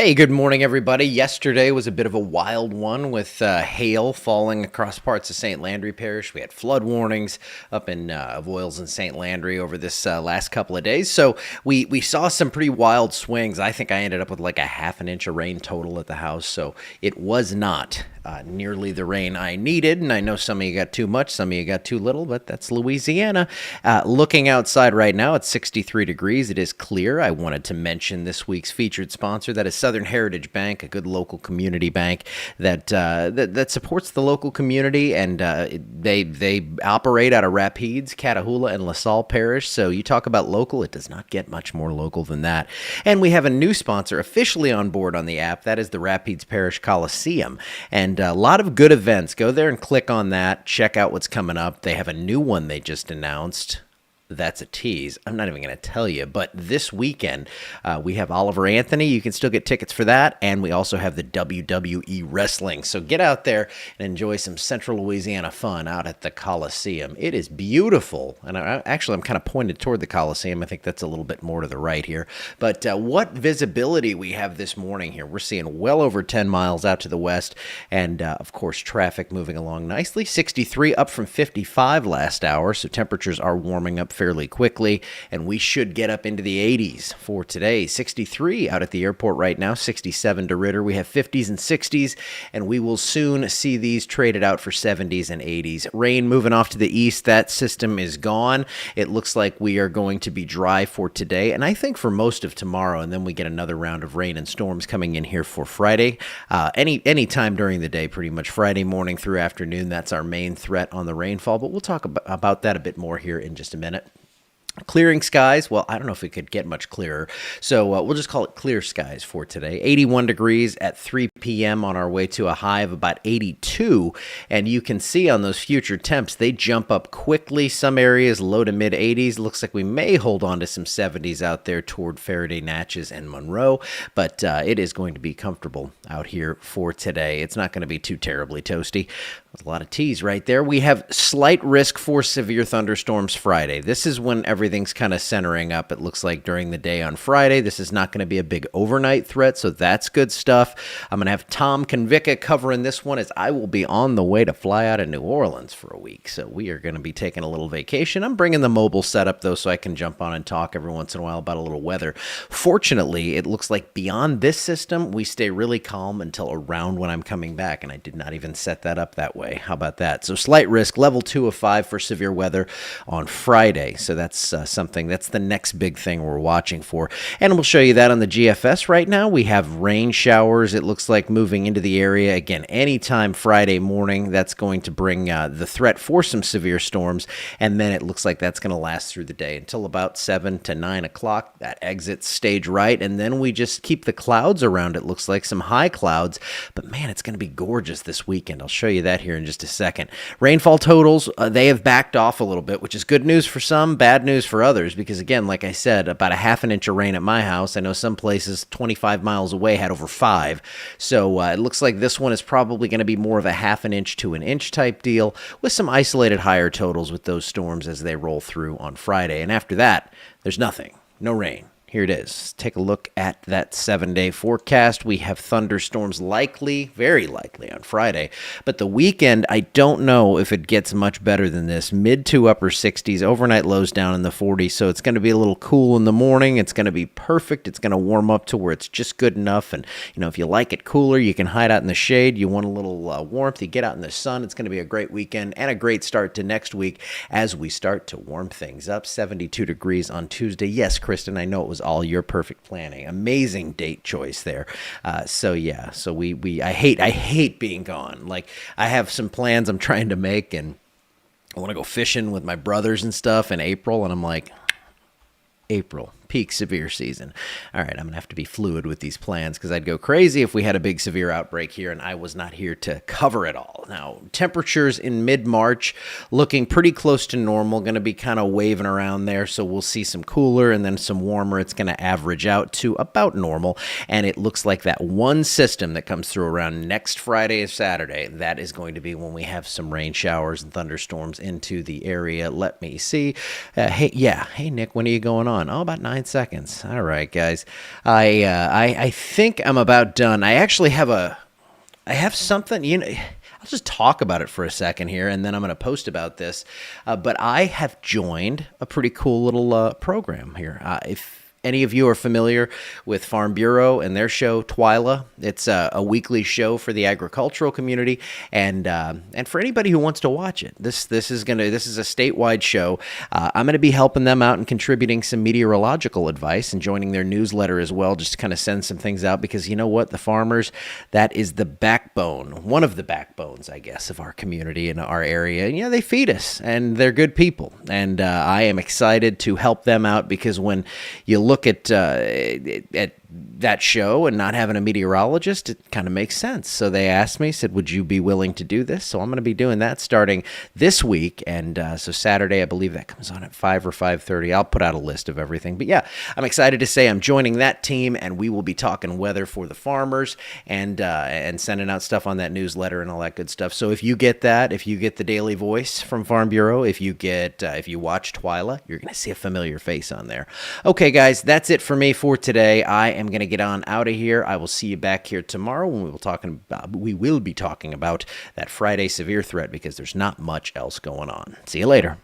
Hey, good morning, everybody. Yesterday was a bit of a wild one with hail falling across parts of St. Landry Parish. We had flood warnings up in Avoyelles and St. Landry over this last couple of days. So we saw some pretty wild swings. I think I ended up with like a half an inch of rain total at the house. So it was not nearly the rain I needed. And I know some of you got too much, some of you got too little, but that's Louisiana. Looking outside right now, it's 63 degrees. It is clear. I wanted to mention this week's featured sponsor. That is Southern Heritage Bank, a good local community bank that supports the local community, and they operate out of Rapides, Catahoula, and LaSalle Parish. So you talk about local, it does not get much more local than that. And we have a new sponsor officially on board on the app. That is the Rapides Parish Coliseum, and a lot of good events. Go there and click on that. Check out what's coming up. They have a new one they just announced. That's a tease. I'm not even going to tell you. But this weekend, we have Oliver Anthony. You can still get tickets for that. And we also have the WWE Wrestling. So get out there and enjoy some Central Louisiana fun out at the Coliseum. It is beautiful. And I'm kind of pointed toward the Coliseum. I think that's a little bit more to the right here. But what visibility we have this morning here. We're seeing well over 10 miles out to the west. And, of course, traffic moving along nicely. 63 up from 55 last hour. So temperatures are warming up fairly quickly, and we should get up into the 80s for today. 63 out at the airport right now, 67 to Ritter. We have 50s and 60s, and we will soon see these traded out for 70s and 80s. Rain moving off to the east. That system is gone. It looks like we are going to be dry for today, and I think for most of tomorrow, and then we get another round of rain and storms coming in here for Friday. Any time during the day, pretty much Friday morning through afternoon. That's our main threat on the rainfall, but we'll talk about that a bit more here in just a minute. Clearing skies. Well, I don't know if it could get much clearer, so we'll just call it clear skies for today. 81 degrees at 3 p.m. on our way to a high of about 82, and you can see on those future temps, they jump up quickly. Some areas low to mid 80s. Looks like we may hold on to some 70s out there toward Faraday, Natchez, and Monroe, but it is going to be comfortable out here for today. It's not going to be too terribly toasty. There's a lot of T's right there. We have slight risk for severe thunderstorms Friday. This is when everything's kind of centering up. It looks like during the day on Friday. This is not going to be a big overnight threat, so that's good stuff. I'm going to have Tom Convica covering this one as I will be on the way to fly out of New Orleans for a week. So we are going to be taking a little vacation. I'm bringing the mobile setup, though, so I can jump on and talk every once in a while about a little weather. Fortunately, it looks like beyond this system, we stay really calm until around when I'm coming back, and I did not even set that up that way. How about that? So slight risk, level 2 of 5 for severe weather on Friday. So that's something, that's the next big thing we're watching for. And we'll show you that on the GFS right now. We have rain showers, it looks like, moving into the area. Again, anytime Friday morning, that's going to bring the threat for some severe storms. And then it looks like that's going to last through the day until about 7 to 9 o'clock. That exits stage right. And then we just keep the clouds around. It looks like some high clouds. But man, it's going to be gorgeous this weekend. I'll show you that here in just a second. Rainfall totals, they have backed off a little bit, which is good news for some, bad news for others, because again, like I said, about a half an inch of rain at my house. I know some places 25 miles away had over 5. So it looks like this one is probably going to be more of a half an inch to an inch type deal with some isolated higher totals with those storms as they roll through on Friday. And after that, there's nothing, no rain. Here it is. Take a look at that 7-day forecast. We have thunderstorms likely, very likely on Friday. But the weekend, I don't know if it gets much better than this. Mid to upper 60s, overnight lows down in the 40s. So it's going to be a little cool in the morning. It's going to be perfect. It's going to warm up to where it's just good enough. And, you know, if you like it cooler, you can hide out in the shade. You want a little warmth, you get out in the sun. It's going to be a great weekend and a great start to next week as we start to warm things up. 72 degrees on Tuesday. Yes, Kristen, I know it was all your perfect planning. Amazing date choice there. So I hate being gone. Like, I have some plans I'm trying to make, and I want to go fishing with my brothers and stuff in April, and I'm like, April, peak severe season. All right, I'm going to have to be fluid with these plans because I'd go crazy if we had a big severe outbreak here and I was not here to cover it all. Now, temperatures in mid-March looking pretty close to normal, going to be kind of waving around there, so we'll see some cooler and then some warmer. It's going to average out to about normal, and it looks like that one system that comes through around next Friday or Saturday, that is going to be when we have some rain showers and thunderstorms into the area. Let me see. Hey, Nick, when are you going on? Oh, about 9 9 seconds. All right, guys. I think I'm about done. I have something. I'll just talk about it for a second here, and then I'm going to post about this. But I have joined a pretty cool little program here. If any of you are familiar with Farm Bureau and their show Twyla, it's a weekly show for the agricultural community, and for anybody who wants to watch it. This is a statewide show. I'm gonna be helping them out and contributing some meteorological advice and joining their newsletter as well, just to kind of send some things out, because you know what, the farmers, that is the backbone, one of the backbones, I guess, of our community and our area. And they feed us, and they're good people, and I am excited to help them out, because when you look at that show and not having a meteorologist, it kind of makes sense. So they asked me, said, would you be willing to do this? So I'm going to be doing that starting this week. And so Saturday, I believe that comes on at 5 or 5:30. I'll put out a list of everything. But yeah, I'm excited to say I'm joining that team, and we will be talking weather for the farmers and sending out stuff on that newsletter and all that good stuff. So if you get that, if you get the Daily Voice from Farm Bureau, if you watch Twyla, you're going to see a familiar face on there. Okay, guys, that's it for me for today. I am going to get on out of here. I will see you back here tomorrow when we will be talking about that Friday severe threat, because there's not much else going on. See you later.